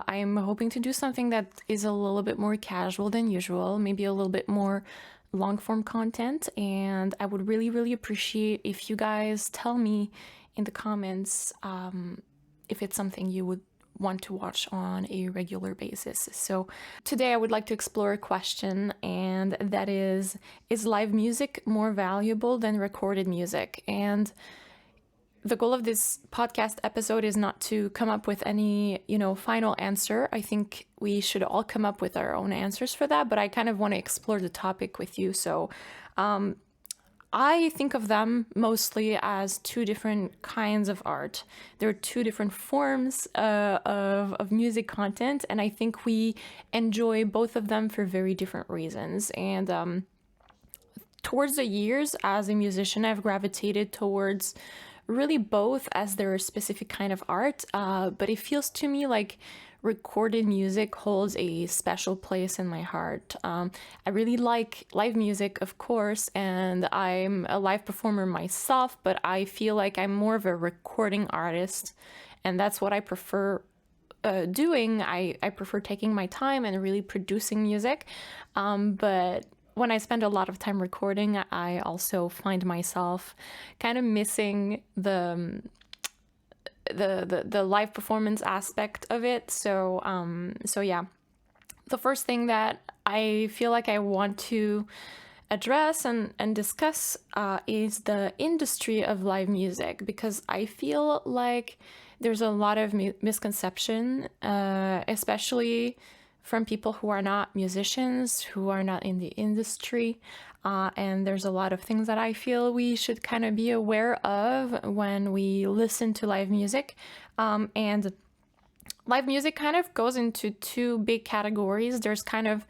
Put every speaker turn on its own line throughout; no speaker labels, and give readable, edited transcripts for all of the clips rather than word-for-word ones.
I'm hoping to do something that is a little bit more casual than usual, maybe a little bit more long form content. And I would really, really appreciate if you guys tell me in the comments if it's something you would want to watch on a regular basis. So today I would like to explore a question, and that is live music more valuable than recorded music? And the goal of this podcast episode is not to come up with any, final answer. I think we should all come up with our own answers for that, but I kind of want to explore the topic with you. So I think of them mostly as two different kinds of art. There are two different forms of music content, and I think we enjoy both of them for very different reasons. And towards the years, as a musician, I've gravitated towards really both, as they're a specific kind of art, but it feels to me like recorded music holds a special place in my heart. I really like live music, of course, and I'm a live performer myself, but I feel like I'm more of a recording artist, and that's what I prefer doing. I prefer taking my time and really producing music, but when I spend a lot of time recording, I also find myself kind of missing the live performance aspect of it. So yeah, the first thing that I feel like I want to address and discuss is the industry of live music, because I feel like there's a lot of misconception, especially from people who are not musicians, who are not in the industry. And there's a lot of things that I feel we should kind of be aware of when we listen to live music. And live music kind of goes into two big categories. There's kind of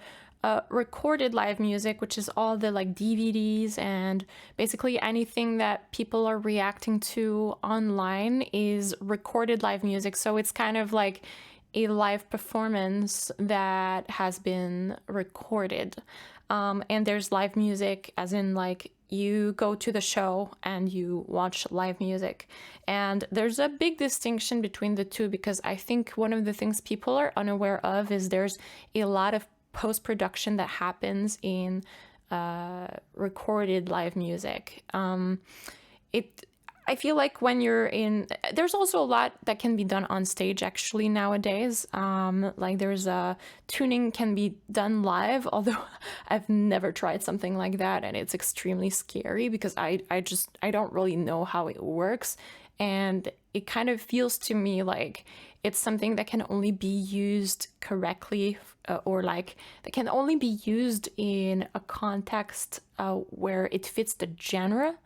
recorded live music, which is all the like DVDs and basically anything that people are reacting to online is recorded live music. So it's kind of like a live performance that has been recorded. And there's live music as in like you go to the show and you watch live music. And there's a big distinction between the two, because I think one of the things people are unaware of is there's a lot of post-production that happens in recorded live music. I feel like when you're in, there's also a lot that can be done on stage actually nowadays. Like there's tuning can be done live, although I've never tried something like that, and it's extremely scary because I don't really know how it works, and it kind of feels to me like it's something that can only be used correctly, or like that can only be used in a context where it fits the genre.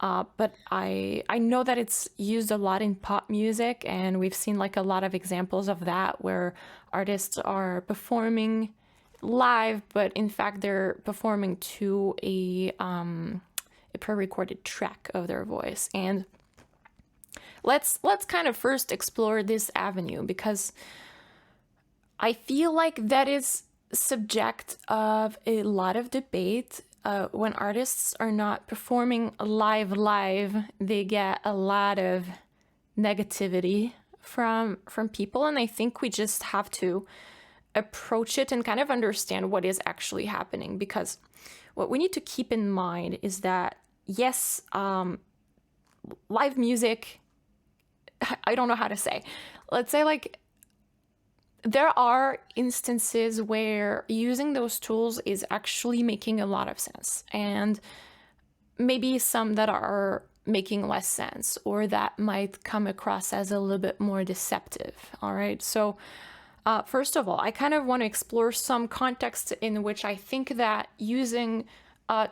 But I know that it's used a lot in pop music, and we've seen like a lot of examples of that where artists are performing live, but in fact they're performing to a pre-recorded track of their voice. And let's kind of first explore this avenue, because I feel like that is subject of a lot of debate. When artists are not performing live, they get a lot of negativity from people, and I think we just have to approach it and kind of understand what is actually happening, because what we need to keep in mind is that yes, live music, I don't know how to say, let's say like there are instances where using those tools is actually making a lot of sense, and maybe some that are making less sense, or that might come across as a little bit more deceptive. All right. So first of all, I kind of want to explore some context in which I think that using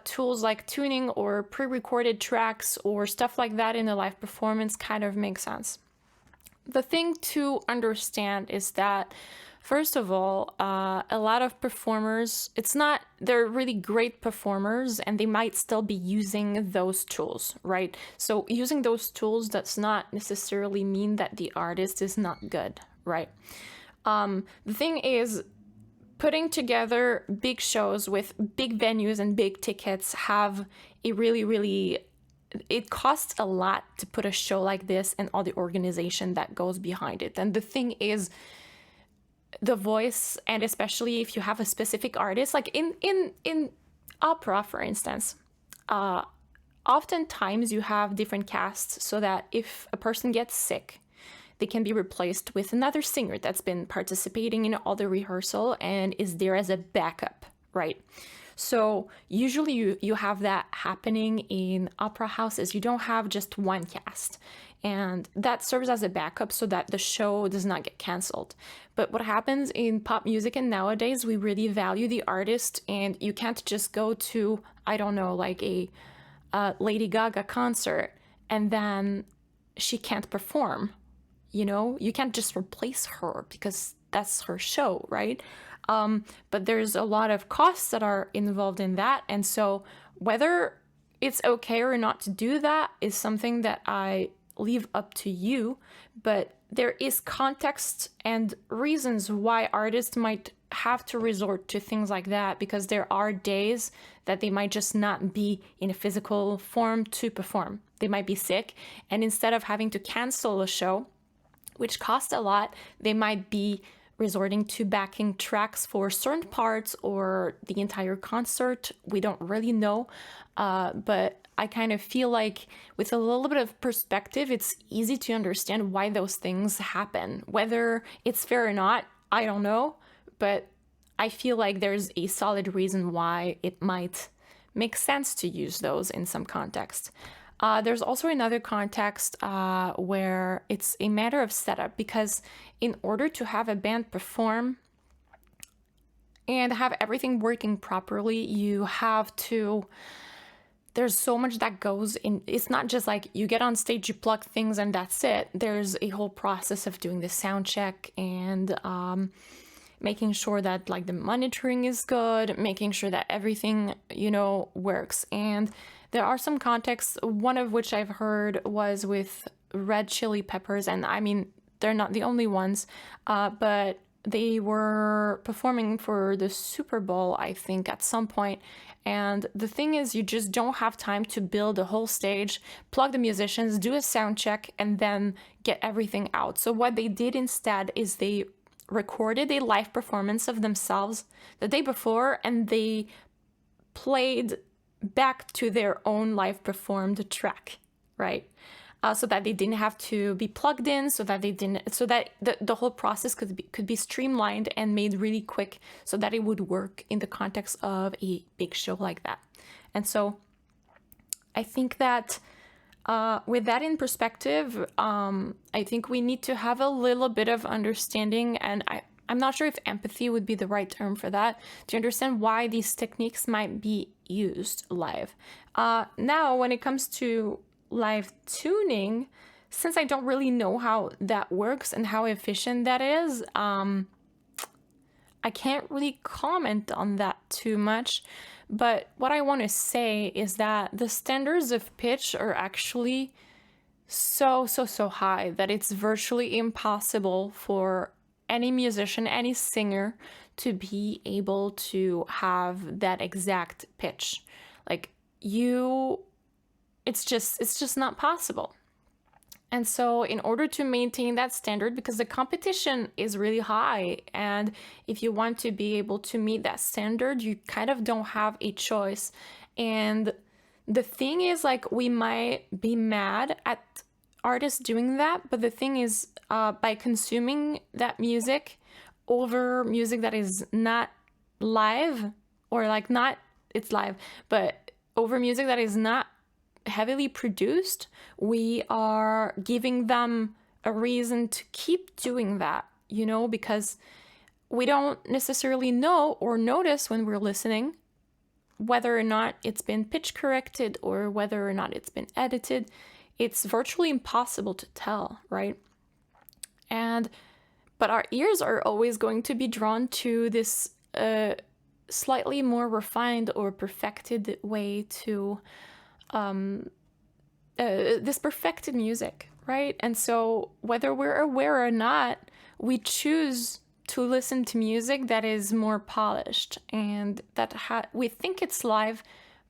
tools like tuning or pre-recorded tracks or stuff like that in a live performance kind of makes sense. The thing to understand is that, first of all, a lot of performers, they're really great performers, and they might still be using those tools, right? So using those tools does not necessarily mean that the artist is not good, right? The thing is, putting together big shows with big venues and big tickets have a really it costs a lot to put a show like this and all the organization that goes behind it. And the thing is, the voice, and especially if you have a specific artist, like in opera, for instance, oftentimes you have different casts so that if a person gets sick, they can be replaced with another singer that's been participating in all the rehearsal and is there as a backup, right? So usually you have that happening in opera houses. You don't have just one cast. And that serves as a backup so that the show does not get canceled. But what happens in pop music and nowadays, we really value the artist, and you can't just go to, I don't know, like a Lady Gaga concert and then she can't perform. You know, you can't just replace her because that's her show, right? But there's a lot of costs that are involved in that. And so whether it's okay or not to do that is something that I leave up to you. But there is context and reasons why artists might have to resort to things like that, because there are days that they might just not be in a physical form to perform. They might be sick, and instead of having to cancel a show, which costs a lot, they might be resorting to backing tracks for certain parts or the entire concert. We don't really know, but I kind of feel like with a little bit of perspective, it's easy to understand why those things happen. Whether it's fair or not, I don't know, but I feel like there's a solid reason why it might make sense to use those in some context. There's also another context where it's a matter of setup, because in order to have a band perform and have everything working properly, you have to, there's so much that goes in. It's not just like you get on stage, you plug things and that's it. There's a whole process of doing the sound check and making sure that like the monitoring is good, making sure that everything, you know, works. And there are some contexts, one of which I've heard was with Red Chili Peppers, and I mean, they're not the only ones, but they were performing for the Super Bowl, I think, at some point. And the thing is, you just don't have time to build a whole stage, plug the musicians, do a sound check, and then get everything out. So what they did instead is they recorded a live performance of themselves the day before, and they played back to their own live performed track, right? So that they didn't have to be plugged in, so that the whole process could be streamlined and made really quick, so that it would work in the context of a big show like that. And so I think that with that in perspective, I think we need to have a little bit of understanding, and I'm not sure if empathy would be the right term for that, to understand why these techniques might be used live. Now, when it comes to live tuning, since I don't really know how that works and how efficient that is, I can't really comment on that too much. But what I want to say is that the standards of pitch are actually so high that it's virtually impossible for any musician, any singer to be able to have that exact pitch. Like it's just not possible. And so in order to maintain that standard, because the competition is really high, and if you want to be able to meet that standard, you kind of don't have a choice. And the thing is, like, we might be mad at artists doing that, but the thing is, by consuming that music over music that is not live, or like not, it's live, but over music that is not heavily produced, we are giving them a reason to keep doing that, you know, because we don't necessarily know or notice when we're listening whether or not it's been pitch corrected or whether or not it's been edited. It's virtually impossible to tell, right? But our ears are always going to be drawn to this slightly more refined or perfected way to this perfected music, right? And so whether we're aware or not, we choose to listen to music that is more polished and that we think it's live,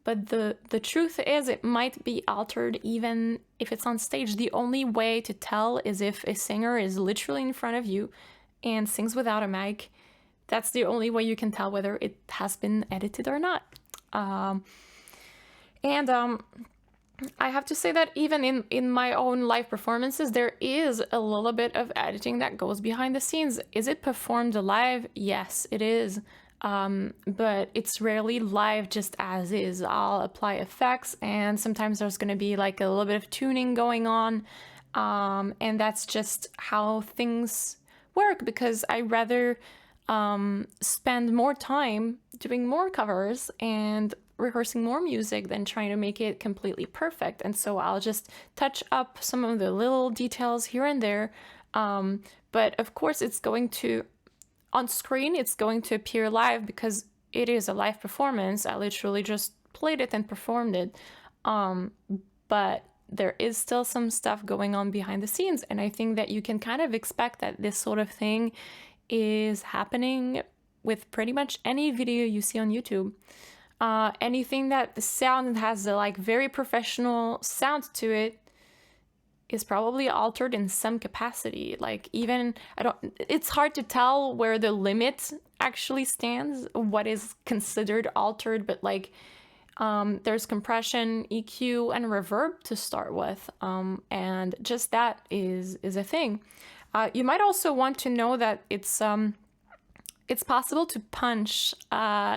but the truth is it might be altered even if it's on stage. The only way to tell is if a singer is literally in front of you and sings without a mic, that's the only way you can tell whether it has been edited or not. And I have to say that even in my own live performances, there is a little bit of editing that goes behind the scenes. Is it performed live? Yes, it is. But it's rarely live just as is. I'll apply effects, and sometimes there's going to be like a little bit of tuning going on. And that's just how things work, because I rather spend more time doing more covers and rehearsing more music than trying to make it completely perfect. And so I'll just touch up some of the little details here and there. But of course, it's going to, on screen, it's going to appear live because it is a live performance. I literally just played it and performed it. But there is still some stuff going on behind the scenes. And I think that you can kind of expect that this sort of thing is happening with pretty much any video you see on YouTube. Anything that the sound has a like very professional sound to it is probably altered in some capacity. Like even, it's hard to tell where the limit actually stands, what is considered altered, but like there's compression, EQ, and reverb to start with. And just that is a thing. You might also want to know that it's possible to punch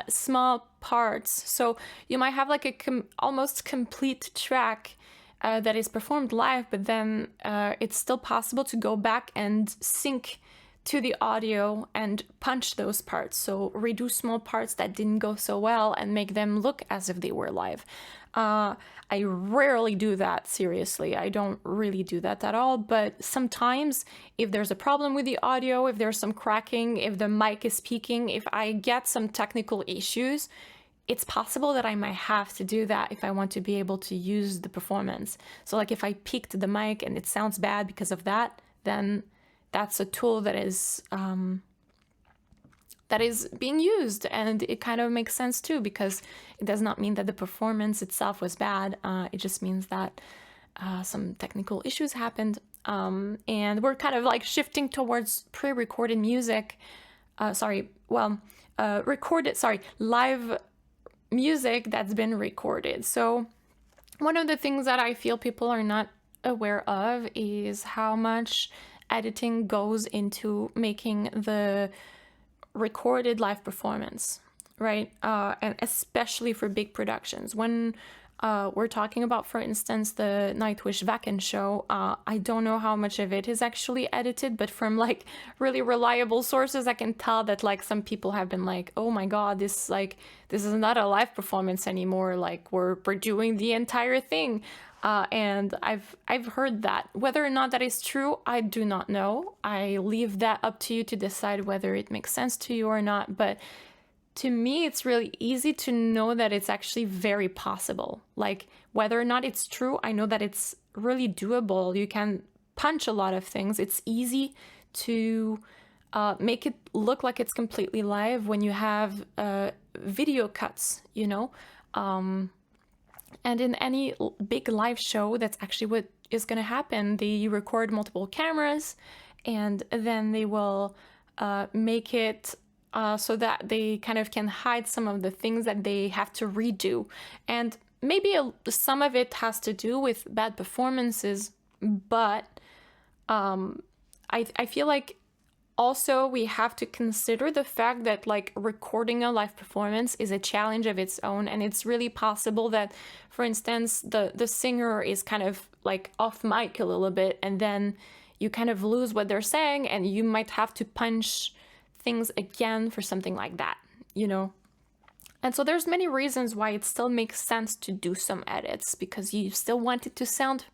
small parts. So you might have like a almost complete track that is performed live, but then it's still possible to go back and sync to the audio and punch those parts. So redo small parts that didn't go so well and make them look as if they were live. I rarely do that, seriously. I don't really do that at all, but sometimes if there's a problem with the audio, if there's some cracking, if the mic is peaking, if I get some technical issues, it's possible that I might have to do that if I want to be able to use the performance. So like if I peaked the mic and it sounds bad because of that, then that's a tool that is being used, and it kind of makes sense too, because it does not mean that the performance itself was bad. It just means that some technical issues happened, and we're kind of like shifting towards pre-recorded music. Live music that's been recorded. So one of the things that I feel people are not aware of is how much editing goes into making the recorded live performance, right? And especially for big productions. When we're talking about, for instance, the Nightwish Wacken show, I don't know how much of it is actually edited, but from like really reliable sources, I can tell that like some people have been like, oh my God, this is not a live performance anymore. Like we're doing the entire thing. And I've heard that. Whether or not that is true, I do not know. I leave that up to you to decide whether it makes sense to you or not. But to me, it's really easy to know that it's actually very possible. Like whether or not it's true, I know that it's really doable. You can punch a lot of things. It's easy to make it look like it's completely live when you have video cuts, you know? And in any big live show, that's actually what is going to happen. They record multiple cameras, and then they will make it so that they kind of can hide some of the things that they have to redo. And maybe some of it has to do with bad performances, but I feel like also we have to consider the fact that like recording a live performance is a challenge of its own, and it's really possible that, for instance, the singer is kind of like off mic a little bit, and then you kind of lose what they're saying, and you might have to punch things again for something like that, you know? And so there's many reasons why it still makes sense to do some edits, because you still want it to sound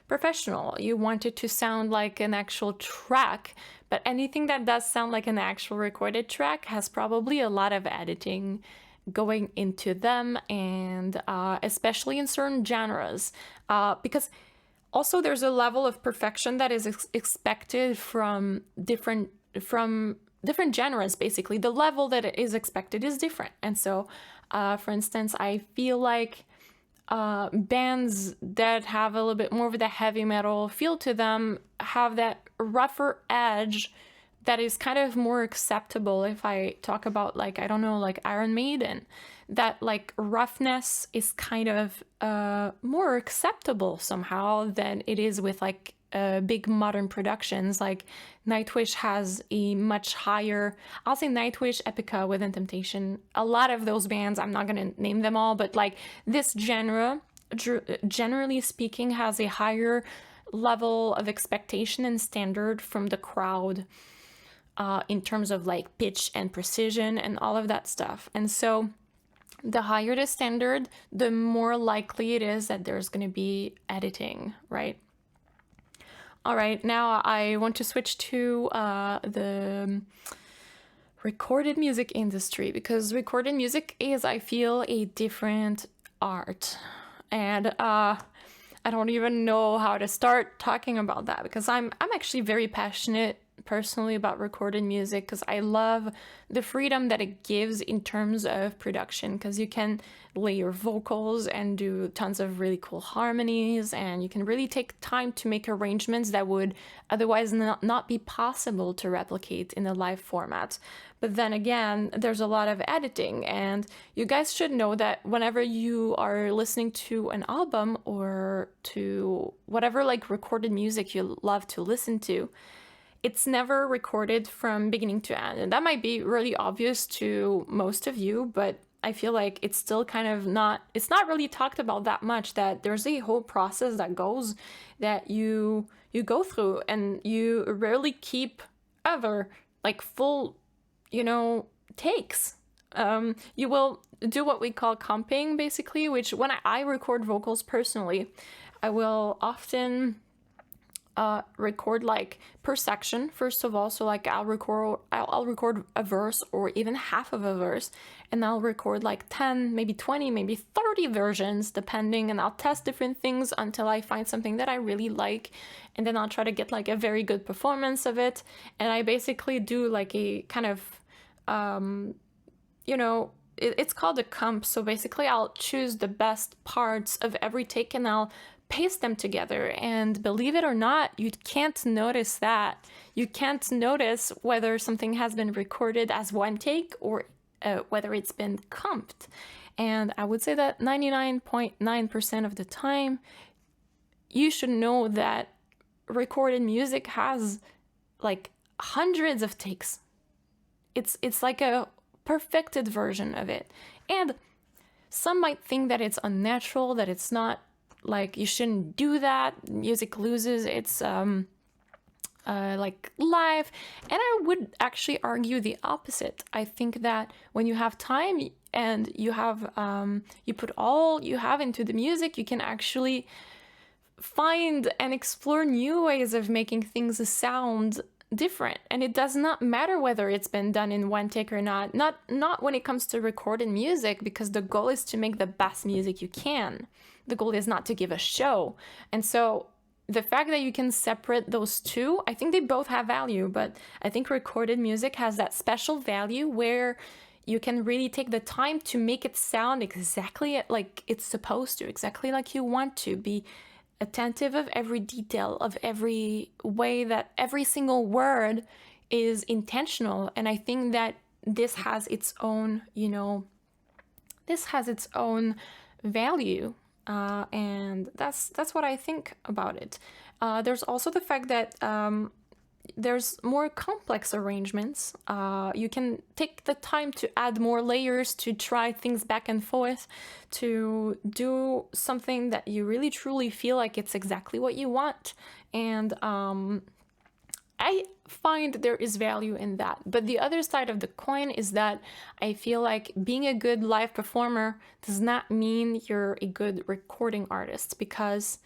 professional. You want it to sound like an actual track, but anything that does sound like an actual recorded track has probably a lot of editing going into them, and especially in certain genres, because also there's a level of perfection that is expected from different genres. Basically, the level that is expected is different. And so, for instance, I feel like bands that have a little bit more of the heavy metal feel to them have that rougher edge that is kind of more acceptable. If I talk about, like, I don't know, like Iron Maiden, that like roughness is kind of more acceptable somehow than it is with like big modern productions. Like Nightwish has a much higher, I'll say Nightwish, Epica, Within Temptation, a lot of those bands, I'm not gonna name them all, but like this genre, generally speaking, has a higher level of expectation and standard from the crowd in terms of like pitch and precision and all of that stuff. And so the higher the standard, the more likely it is that there's going to be editing, right? All right, now I want to switch to the recorded music industry, because recorded music is, I feel, a different art. And I don't even know how to start talking about that, because I'm actually very passionate personally about recorded music, because I love the freedom that it gives in terms of production, because you can layer vocals and do tons of really cool harmonies, and you can really take time to make arrangements that would otherwise not be possible to replicate in a live format. But then again, there's a lot of editing, and you guys should know that whenever you are listening to an album or to whatever like recorded music you love to listen to, it's never recorded from beginning to end. And that might be really obvious to most of you, but I feel like it's still kind of it's not really talked about that much, that there's a whole process that you go through, and you rarely keep ever like full, takes. You will do what we call comping, basically, which when I record vocals personally, I will often record like per section, first of all. So like I'll record a verse or even half of a verse, and I'll record like 10, maybe 20, maybe 30 versions depending, and I'll test different things until I find something that I really like, and then I'll try to get like a very good performance of it. And I basically do like a kind of it's called a comp. So basically I'll choose the best parts of every take and I'll paste them together. And believe it or not, you can't notice that. You can't notice whether something has been recorded as one take or whether it's been comped. And I would say that 99.9% of the time, you should know that recorded music has like hundreds of takes. It's like a perfected version of it. And some might think that it's unnatural, that it's not, like, you shouldn't do that. Music loses its like life. And I would actually argue the opposite. I think that when you have time and you have you put all you have into the music, you can actually find and explore new ways of making things sound different. And it does not matter whether it's been done in one take or not. Not when it comes to recorded music, because the goal is to make the best music you can. The goal is not to give a show. And so the fact that you can separate those two, I think they both have value, but I think recorded music has that special value where you can really take the time to make it sound exactly like it's supposed to, exactly like you want to be. Attentive of every detail, of every way that every single word is intentional. And I think that this has its own, this has its own value. And that's what I think about it. There's also the fact that there's more complex arrangements. You can take the time to add more layers, to try things back and forth, to do something that you really truly feel like it's exactly what you want. And I find there is value in that. But the other side of the coin is that I feel like being a good live performer does not mean you're a good recording artist, because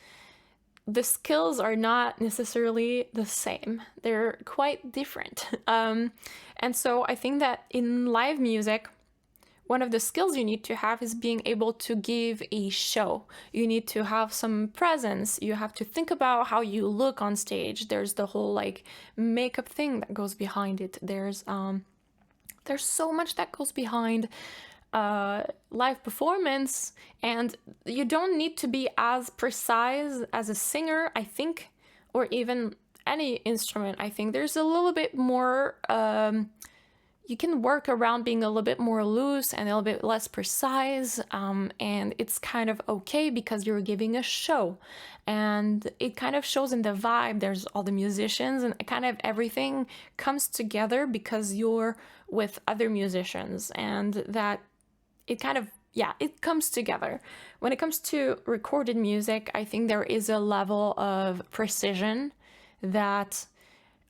the skills are not necessarily the same. They're quite different. And so I think that in live music, one of the skills you need to have is being able to give a show. You need to have some presence. You have to think about how you look on stage. There's the whole like makeup thing that goes behind it. There's so much that goes behind live performance, and you don't need to be as precise as a singer, I think, or even any instrument, I think there's a little bit more, you can work around being a little bit more loose and a little bit less precise, and it's kind of okay because you're giving a show, and it kind of shows in the vibe. There's all the musicians, and kind of everything comes together because you're with other musicians, and that it kind of, yeah, it comes together. When it comes to recorded music, I think there is a level of precision that,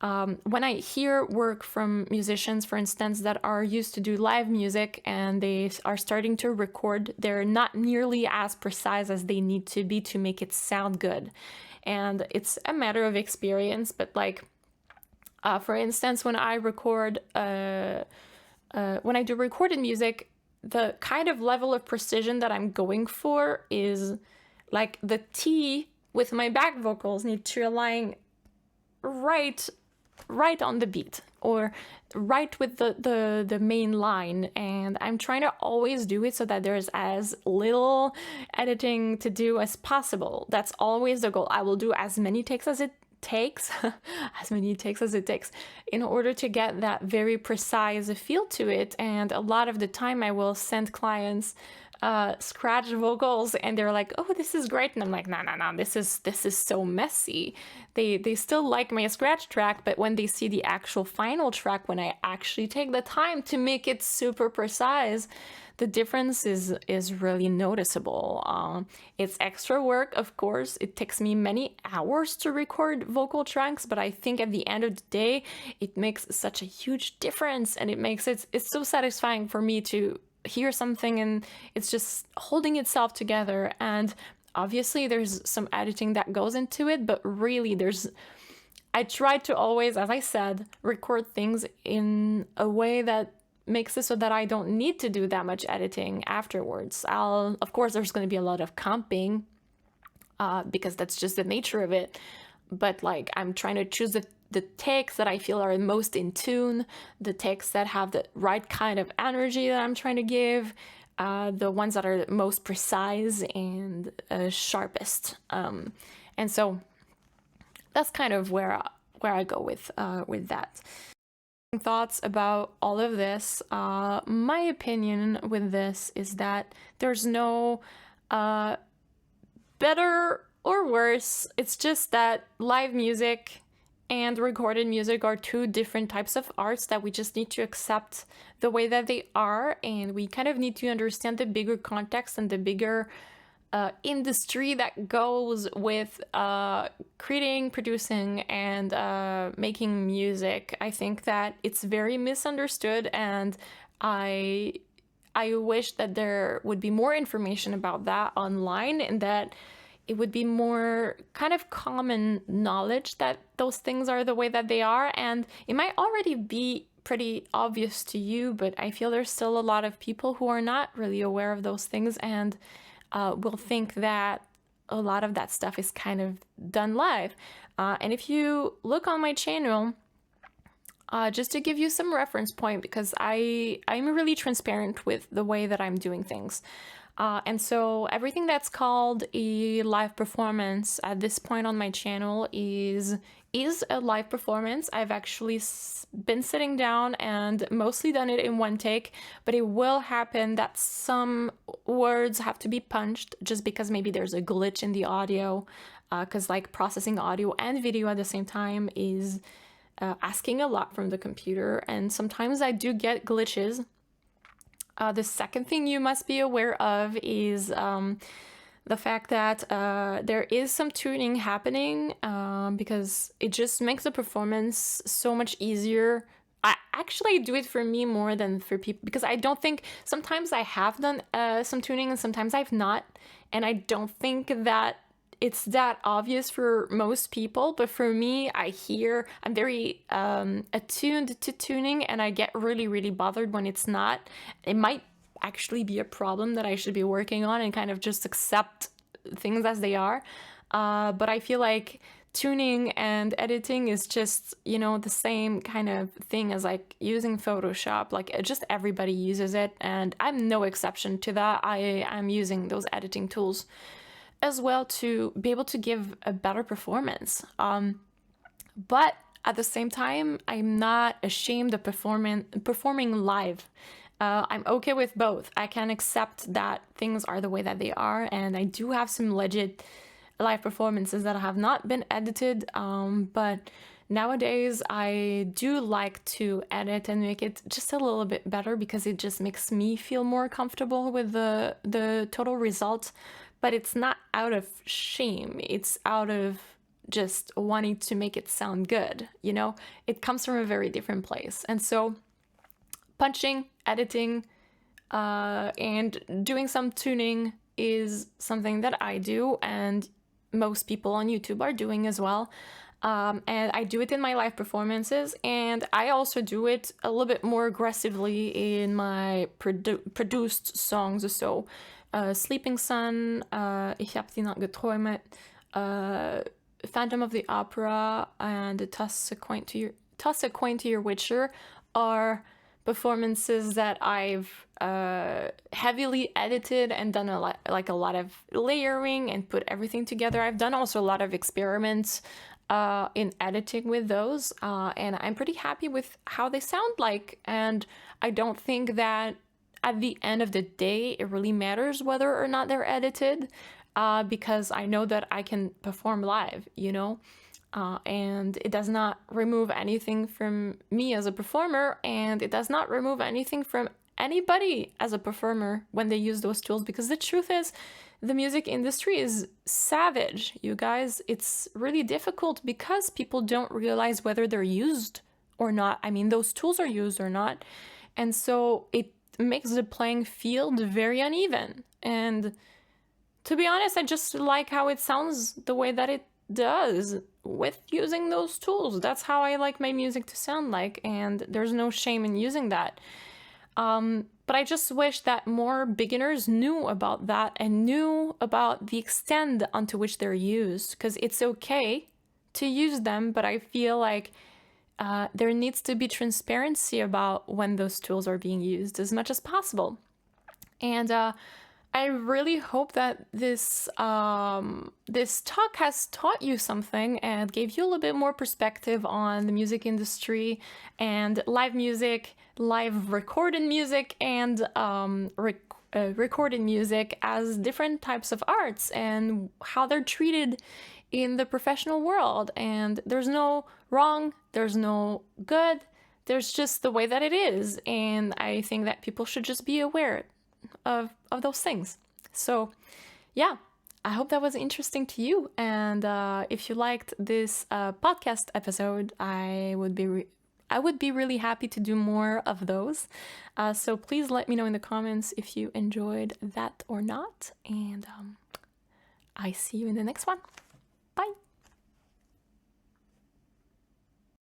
when I hear work from musicians, for instance, that are used to do live music and they are starting to record, they're not nearly as precise as they need to be to make it sound good. And it's a matter of experience, but like, for instance, when I record, when I do recorded music, the kind of level of precision that I'm going for is like the T with my back vocals need to align right on the beat, or right with the main line, and I'm trying to always do it so that there's as little editing to do as possible. That's always the goal. I will do as many takes as it takes as many takes as it takes in order to get that very precise feel to it. And a lot of the time I will send clients scratch vocals and they're like, oh, this is great, and I'm like, no, this is so messy. They still like my scratch track, but when they see the actual final track, when I actually take the time to make it super precise, the difference is really noticeable. It's extra work, of course. It takes me many hours to record vocal tracks, but I think at the end of the day, it makes such a huge difference, and it's so satisfying for me to hear something and it's just holding itself together. And obviously there's some editing that goes into it, but really I try to always, as I said, record things in a way that makes it so that I don't need to do that much editing afterwards. Of course, there's going to be a lot of comping, because that's just the nature of it. But like, I'm trying to choose the takes that I feel are most in tune, the takes that have the right kind of energy that I'm trying to give, the ones that are most precise and sharpest. And so that's kind of where I go with that. Thoughts about all of this. My opinion with this is that there's no better or worse. It's just that live music and recorded music are two different types of arts that we just need to accept the way that they are, and we kind of need to understand the bigger context and the bigger industry that goes with creating, producing, and making music. I think that it's very misunderstood, and I wish that there would be more information about that online, and that it would be more kind of common knowledge that those things are the way that they are. And it might already be pretty obvious to you, but I feel there's still a lot of people who are not really aware of those things and will think that a lot of that stuff is kind of done live. And if you look on my channel, just to give you some reference point, because I'm really transparent with the way that I'm doing things. And so everything that's called a live performance at this point on my channel is a live performance. I've actually been sitting down and mostly done it in one take, but it will happen that some words have to be punched just because maybe there's a glitch in the audio, because like processing audio and video at the same time is asking a lot from the computer, and sometimes I do get glitches. The second thing you must be aware of is the fact that there is some tuning happening, because it just makes the performance so much easier. I actually do it for me more than for people, because I don't think, sometimes I have done some tuning and sometimes I've not, and I don't think that it's that obvious for most people, but for me, I'm very attuned to tuning, and I get really bothered when it's not. It might actually be a problem that I should be working on and kind of just accept things as they are. But I feel like tuning and editing is just, the same kind of thing as like using Photoshop. Like, just everybody uses it, and I'm no exception to that. I'm using those editing tools as well to be able to give a better performance. But at the same time, I'm not ashamed of performing live. I'm okay with both. I can accept that things are the way that they are, and I do have some legit live performances that have not been edited, but nowadays I do like to edit and make it just a little bit better because it just makes me feel more comfortable with the total result. But it's not out of shame, it's out of just wanting to make it sound good, you know? It comes from a very different place. And so punching, editing, and doing some tuning is something that I do, and most people on YouTube are doing as well. And I do it in my live performances, and I also do it a little bit more aggressively in my produced songs. So, Sleeping Sun, Ich hab die Nacht geträumt, Phantom of the Opera, and Toss a Coin to Your Witcher are performances that I've heavily edited and done a lot of layering and put everything together. I've done also a lot of experiments in editing with those, and I'm pretty happy with how they sound like. And I don't think that at the end of the day it really matters whether or not they're edited, because I know that I can perform live, you know? And it does not remove anything from me as a performer, and it does not remove anything from anybody as a performer when they use those tools, because the truth is, the music industry is savage, you guys. It's really difficult because people don't realize whether they're used or not. I mean, those tools are used or not. And so it makes the playing field very uneven. And to be honest, I just like how it sounds the way that it does with using those tools. That's how I like my music to sound like, and there's no shame in using that. But I just wish that more beginners knew about that and knew about the extent onto which they're used, because it's okay to use them, but I feel like there needs to be transparency about when those tools are being used as much as possible. And I really hope that this this talk has taught you something and gave you a little bit more perspective on the music industry and live music, live recorded music, and recorded music as different types of arts and how they're treated in the professional world. And there's no wrong, there's no good, there's just the way that it is. And I think that people should just be aware of those things. So yeah, I hope that was interesting to you. And if you liked this podcast episode, I would be really happy to do more of those. So please let me know in the comments if you enjoyed that or not. And I see you in the next one.